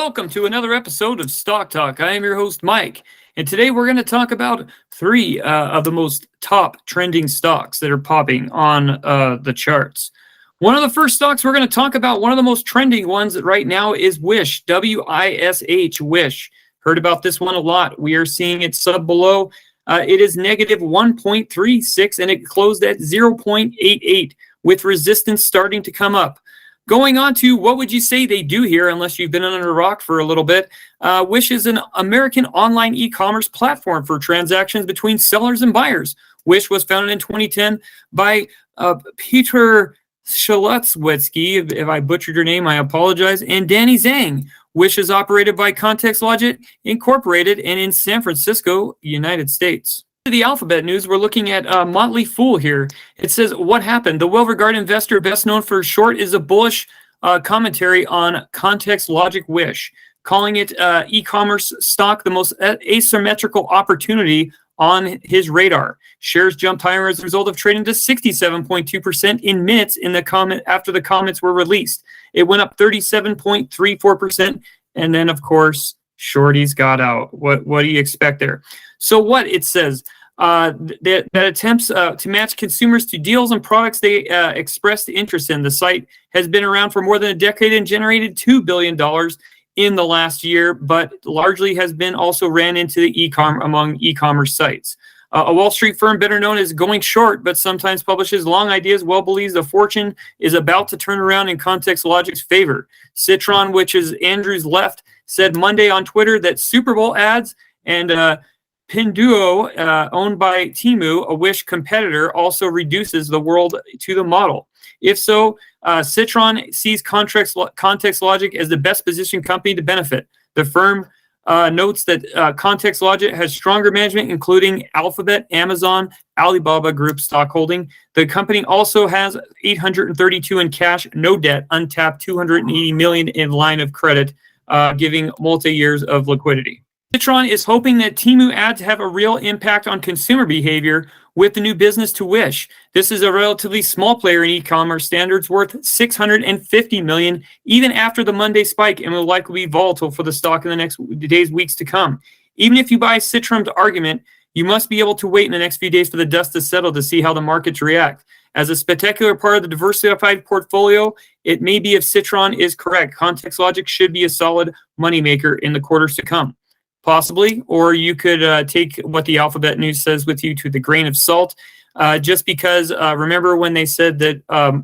welcome to another episode of Stock Talk. I am your host, Mike, and today we're going to talk about three of the most top trending stocks that are popping on the charts. One of the first stocks we're going to talk about, one of the most trending ones right now, is Wish, W-I-S-H, Wish. Heard about this one a lot. We are seeing it sub below. It is negative 1.36, and it closed at 0.88, with resistance starting to come up. Going on to what would you say they do here, unless you've been under a rock for a little bit. Wish is an American online e-commerce platform for transactions between sellers and buyers. Wish was founded in 2010 by Peter Shlutsky. If I butchered your name, I apologize. And Danny Zhang. Wish is operated by ContextLogic Incorporated and in San Francisco, United States. The Alphabet news, we're looking at Motley Fool here. It says, what happened? The well-regarded investor best known for short is a bullish commentary on ContextLogic Wish, calling it e-commerce stock the most asymmetrical opportunity on his radar. Shares jumped higher as a result of trading to 67.2% in minutes in the comment after the comments were released. It went up 37.34%, and then of course shorties got out. What do you expect there? So what it says, that attempts to match consumers to deals and products they expressed interest in. The site has been around for more than a decade and generated $2 billion in the last year, but largely has been also ran into the among e-commerce sites. A Wall Street firm better known as Going Short, but sometimes publishes long ideas, well believes the fortune is about to turn around in ContextLogic's favor. Citron, which is Andrew's left, said Monday on Twitter that Super Bowl ads and Pinduo, owned by Temu, a Wish competitor, also reduces the world to the model. If so, Citron sees ContextLogic as the best positioned company to benefit. The firm notes that ContextLogic has stronger management, including Alphabet, Amazon, Alibaba Group stockholding. The company also has $832 in cash, no debt, untapped $280 million in line of credit, giving multi-years of liquidity. Citron is hoping that Temu ads have a real impact on consumer behavior with the new business to Wish. This is a relatively small player in e-commerce standards, worth $650 million, even after the Monday spike, and will likely be volatile for the stock in the next days, weeks to come. Even if you buy Citron's argument, you must be able to wait in the next few days for the dust to settle to see how the markets react. As a spectacular part of the diversified portfolio, it may be if Citron is correct. ContextLogic should be a solid moneymaker in the quarters to come. Possibly, or you could take what the Alphabet news says with you to the grain of salt, just because remember when they said that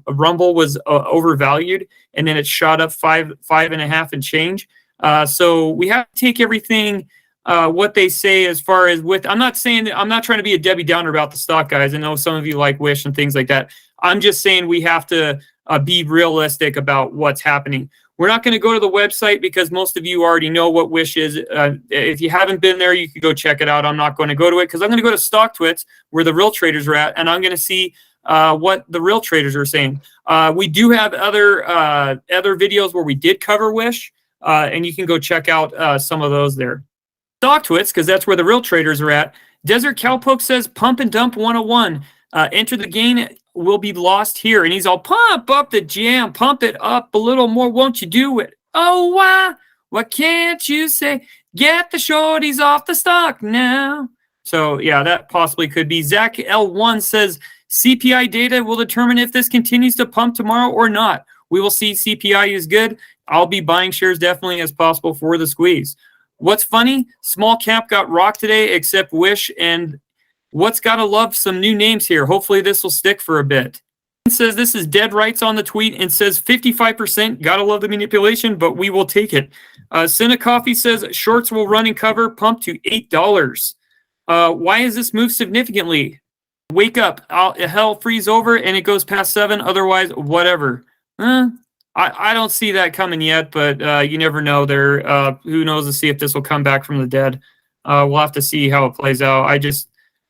Rumble was overvalued and then it shot up five and a half and change. So we have to take everything what they say as far as with. I'm not trying to be a Debbie Downer about the stock, guys. I know some of you like Wish and things like that. I'm just saying we have to be realistic about what's happening. We're not going to go to the website because most of you already know what Wish is. If you haven't been there, you can go check it out. I'm not going to go to it because I'm going to go to StockTwits, where the real traders are at, and I'm going to see what the real traders are saying. We do have other videos where we did cover Wish, and you can go check out some of those there. StockTwits, because that's where the real traders are at. Desert Cowpoke says, pump and dump 101. Enter the gain will be lost here. And he's all, pump up the jam, pump it up a little more, won't you do it? Oh, why? What can't you say? Get the shorties off the stock now. So, yeah, that possibly could be. Zach L1 says, CPI data will determine if this continues to pump tomorrow or not. We will see. CPI is good. I'll be buying shares definitely as possible for the squeeze. What's funny? Small cap got rocked today, except Wish, and what's got to love some new names here. Hopefully this will stick for a bit. It says this is dead rights on the tweet and says 55%. Got to love the manipulation, but we will take it. Senna Coffee says shorts will run and cover, pump to $8. Why is this move significantly? Wake up. Hell freeze over and it goes past 7. Otherwise, whatever. I don't see that coming yet, but you never know. Who knows to see if this will come back from the dead. We'll have to see how it plays out.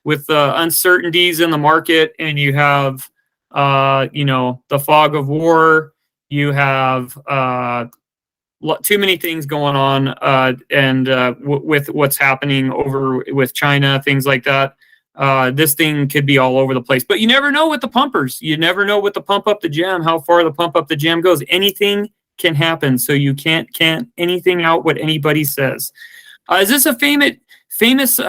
With uncertainties in the market, and you have, the fog of war, you have too many things going on, with what's happening over with China, things like that. This thing could be all over the place. But you never know with the pumpers. You never know with the pump up the jam, how far the pump up the jam goes. Anything can happen. So you can't anything out what anybody says. Is this a famous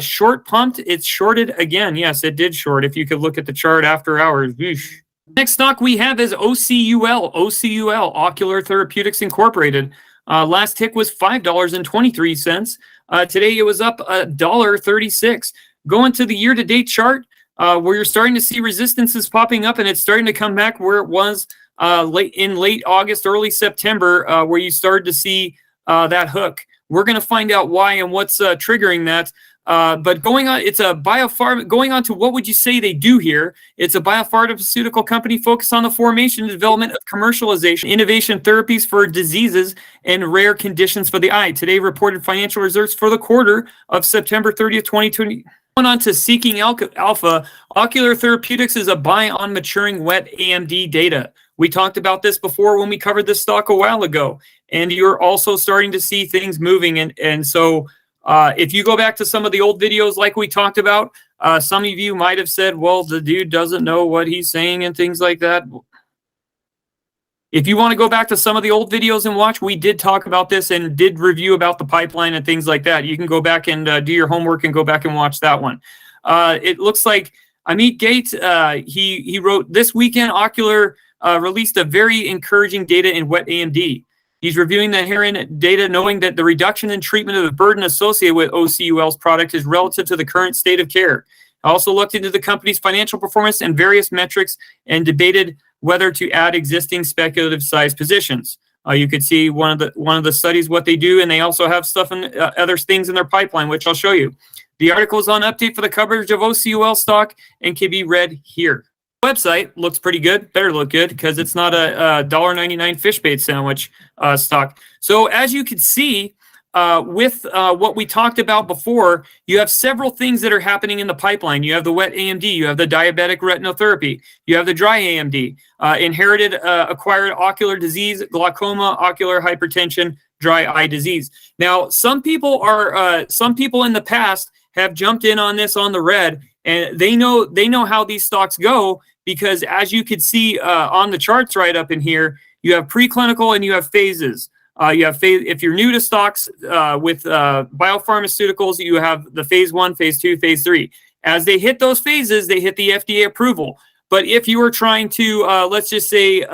short pumped? It's shorted again. Yes, it did short. If you could look at the chart after hours. Whoosh. Next stock we have is OCUL. OCUL, Ocular Therapeutix Incorporated. Last tick was $5.23. Today it was up $1.36. Going to the year-to-date chart, where you're starting to see resistances popping up, and it's starting to come back where it was late August, early September, where you started to see that hook. We're going to find out why and what's triggering that. But going on, it's a biopharma. Going on to what would you say they do here? It's a biopharmaceutical company focused on the formation and development of commercialization, innovation therapies for diseases and rare conditions for the eye. Today reported financial results for the quarter of September 30th, 2020. Going on to Seeking Alpha, Ocular Therapeutix is a buy on maturing wet AMD data. We talked about this before when we covered this stock a while ago, and you're also starting to see things moving. And so if you go back to some of the old videos like we talked about, some of you might have said, well, the dude doesn't know what he's saying and things like that. If you want to go back to some of the old videos and watch, we did talk about this and did review about the pipeline and things like that. You can go back and do your homework and go back and watch that one. It looks like Amit Gate, he wrote, this weekend Ocular released a very encouraging data in wet AMD. He's reviewing the herein data, knowing that the reduction in treatment of the burden associated with OCUL's product is relative to the current state of care. I also looked into the company's financial performance and various metrics and debated whether to add existing speculative size positions. You could see one of the studies, what they do, and they also have stuff in other things in their pipeline, which I'll show you. The article is on update for the coverage of OCUL stock and can be read here. Website looks pretty good, better look good, because it's not a $1.99 fish bait sandwich stock. So as you can see, with what we talked about before, you have several things that are happening in the pipeline. You have the wet AMD, you have the diabetic retinal therapy, you have the dry AMD, inherited acquired ocular disease, glaucoma, ocular hypertension, dry eye disease. Now, some people in the past have jumped in on this on the red, and they know how these stocks go, because as you could see on the charts right up in here, you have preclinical and you have phases. If you're new to stocks with biopharmaceuticals, you have the phase 1, phase 2, phase 3. As they hit those phases, they hit the FDA approval. But if you are trying to, let's just say,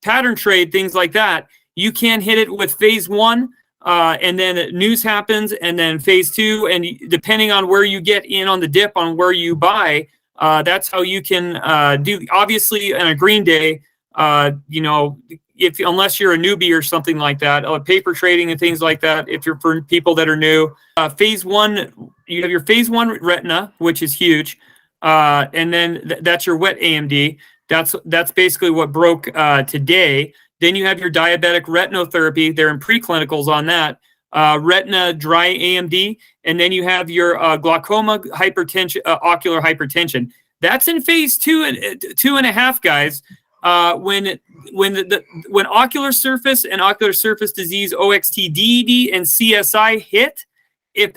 pattern trade, things like that, you can hit it with phase 1. And then news happens, and then phase 2, and depending on where you get in on the dip on where you buy, that's how you can do. Obviously, on a green day, unless you're a newbie or something like that, paper trading and things like that. If you're for people that are new, phase 1, you have your phase 1 retina, which is huge, and then that's your wet AMD. That's basically what broke today. Then you have your diabetic retinal therapy. They're in preclinicals on that. Retina dry AMD. And then you have your glaucoma, hypertension, ocular hypertension. That's in phase 2.5, guys. When ocular surface and ocular surface disease, OXT-DED and CSI hit,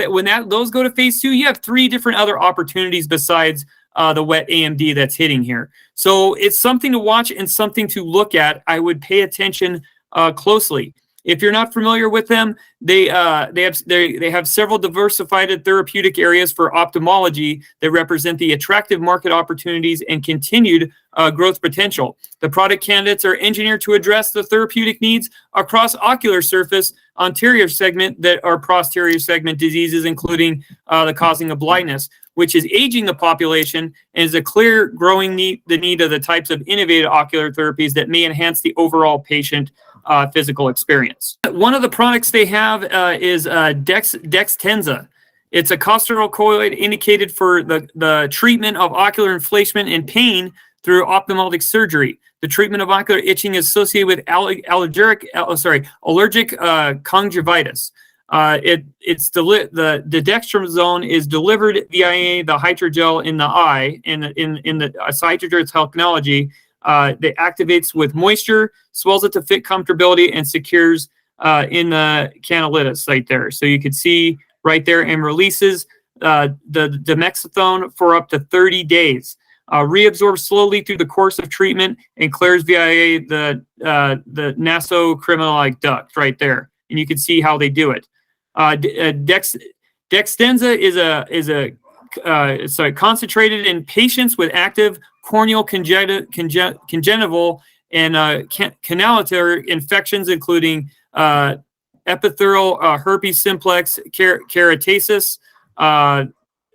when those go to phase 2, you have 3 different other opportunities besides the wet AMD that's hitting here. So it's something to watch and something to look at. I would pay attention closely. If you're not familiar with them, they have several diversified therapeutic areas for ophthalmology that represent the attractive market opportunities and continued growth potential. The product candidates are engineered to address the therapeutic needs across ocular surface, anterior segment, that are posterior segment diseases, including the causing of blindness, which is aging the population and is a clear growing need, the need of the types of innovative ocular therapies that may enhance the overall patient physical experience. One of the products they have is Dextenza. It's a corticosteroid indicated for the treatment of ocular inflammation and pain through ophthalmic surgery. The treatment of ocular itching is associated with allergic conjunctivitis. The dextromethasone is delivered via the hydrogel in the eye, in the hydrogel technology that activates with moisture, swells it to fit comfortability, and secures in the canalitis right there. So you can see right there, and releases the dexamethasone for up to 30 days. reabsorbs slowly through the course of treatment and clears via the nasocriminal duct right there. And you can see how they do it. Dextenza is concentrated in patients with active corneal congenital and canalicular infections, including epithelial herpes simplex, keratosis,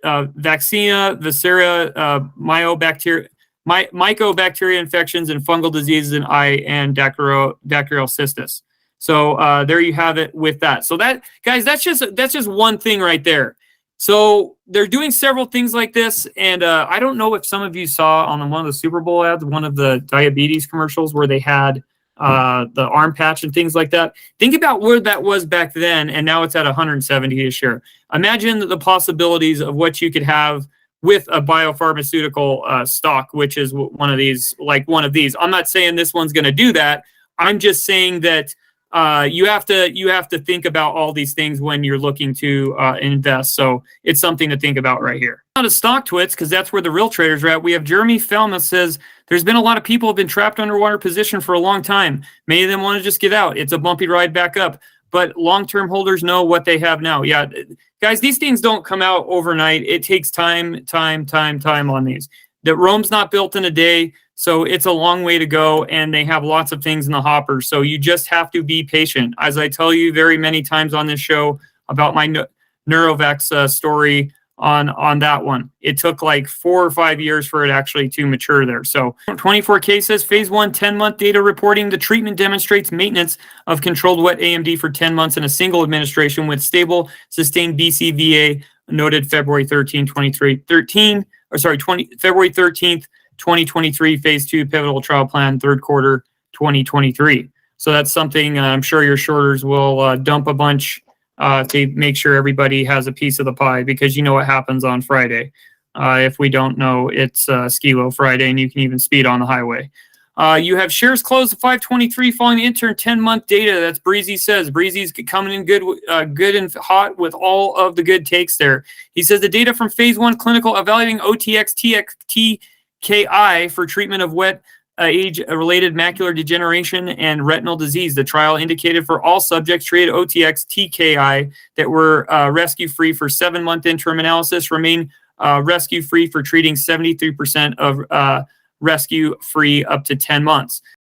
vaccina, viscera, mycobacteria infections, and fungal diseases in eye and dacryocyst cystis. So there you have it with that. So that, guys, that's just one thing right there. So they're doing several things like this, and I don't know if some of you saw on one of the Super Bowl ads, one of the diabetes commercials where they had the arm patch and things like that. Think about where that was back then, and now it's at 170 a share. Imagine the possibilities of what you could have with a biopharmaceutical stock, which is one of these, like one of these. I'm not saying this one's going to do that. I'm just saying that you have to think about all these things when you're looking to invest. So it's something to think about right here. Not a stock twits, because that's where the real traders are at. We have Jeremy Felma says there's been a lot of people who have been trapped underwater position for a long time. Many of them want to just get out. It's a bumpy ride back up, but long-term holders know what they have now. Yeah, guys, these things don't come out overnight. It takes time on these. That Rome's not built in a day. So it's a long way to go, and they have lots of things in the hopper. So you just have to be patient. As I tell you very many times on this show about my Neurovex story on that one. It took like 4 or 5 years for it actually to mature there. So 24 cases, phase 1, 10-month data reporting. The treatment demonstrates maintenance of controlled wet AMD for 10 months in a single administration with stable, sustained BCVA, noted February 13th, 2023, phase 2 pivotal trial plan, third quarter 2023. So that's something I'm sure your shorters will dump a bunch to make sure everybody has a piece of the pie, because you know what happens on Friday. If we don't know, it's Skilo Friday, and you can even speed on the highway. You have shares closed at 523 following the interim 10-month data. That's Breezy says. Breezy's coming in good and hot with all of the good takes there. He says the data from phase 1 clinical evaluating OTX-TKI for treatment of wet age-related macular degeneration and retinal disease. The trial indicated for all subjects treated OTX-TKI that were rescue-free for 7-month interim analysis remain rescue-free for treating 73% of rescue-free up to 10 months.